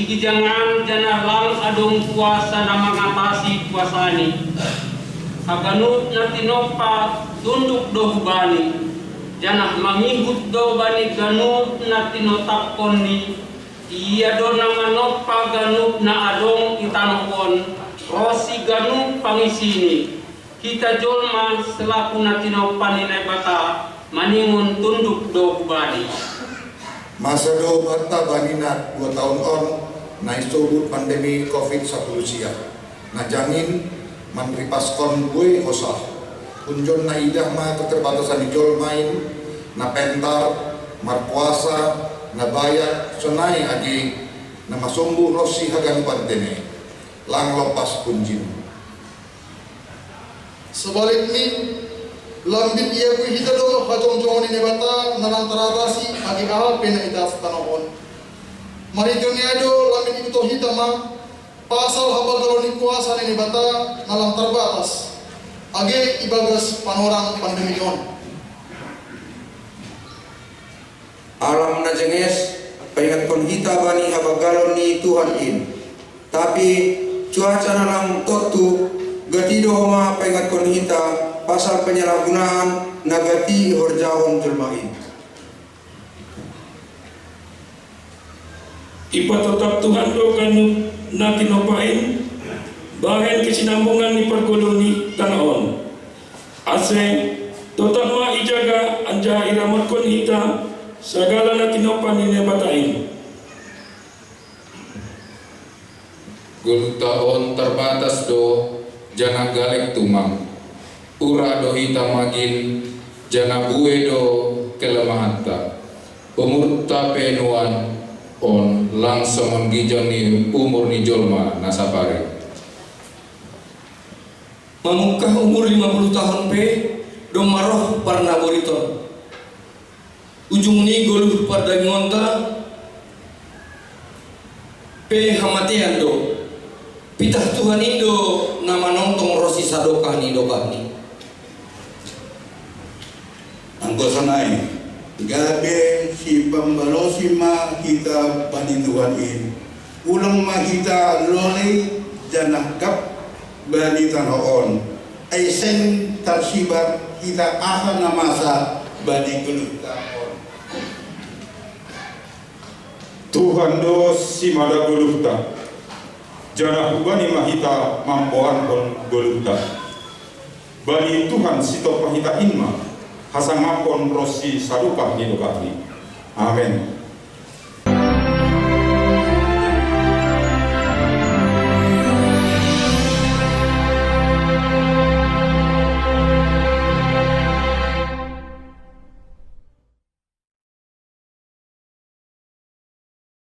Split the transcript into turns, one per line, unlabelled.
Igi jangan jana lang adong kuasa na mengatasi kuasani. Haganut na tinopa tunduk do hubani. Jana mangigut do bani ganut na tinotapkon ni. Iya do na manopa ganut na adong itanokon. Rosi ganut pangisini. Kita jolma selaku na tinopa ni bata maningun tunduk do hubani.
Masa do bata banina 2 tahun on na isubut pandemi COVID-19 siya. Na jamin manripaskon gue osah. Kunjon na idah ma keterbatasan di jolmain na pentar, marpuasa, na bayat, sonai adi na masumbu rosi hagan pantene. Lang lopas kunjin.
Sebaliknya lambit ia kuhita do hajong-jongon ini bata nalang teratasi agi ahal pena idas tanokon. Mari dunia do lambit itu hitama pasal haba galoni kuasa ini bata nalang terbatas. Age ibagas panorang pandemi on.
Alam na jenges paingat kon hita bani haba galoni Tuhan in. Tapi cuaca nalang totu gatido homa paingat kon hita pasal penyalahgunaan nagati horjahon jelmain.
Ipa tetap Tuhan do kanu na tinopain bahen kesinambungan ni perkoloni tanaon. Ase tetap ma ijaga anja iramat kon hita segala na tinopan ni nebatain.
Gulu taon terbatas do jana galek tumang. Ura do hita magin jana bue do kelemahanta. Pemurta penuan on langsung menggijang ni umur ni jolma nasapare.
Mamukah umur 50 tahun pe do maroh parna boriton. Ujung ni goluh pada ngonta pe hamatian do. Pitah Tuhan Indo nama nongtong rosi sadokah ni dokah ni.
Angko sanai gabe si pembalosi ma kita bani Tuhan in ulang ma kita lole janah kap bani tanoon ay sen tersibar kita aha namasa bani gelut taon.
Tuhan do si mada gelukta janah bani mahita mampoan kon gelukta bani Tuhan si topahita inma hasangapon rosi sadukah ni dokah ni. Amin.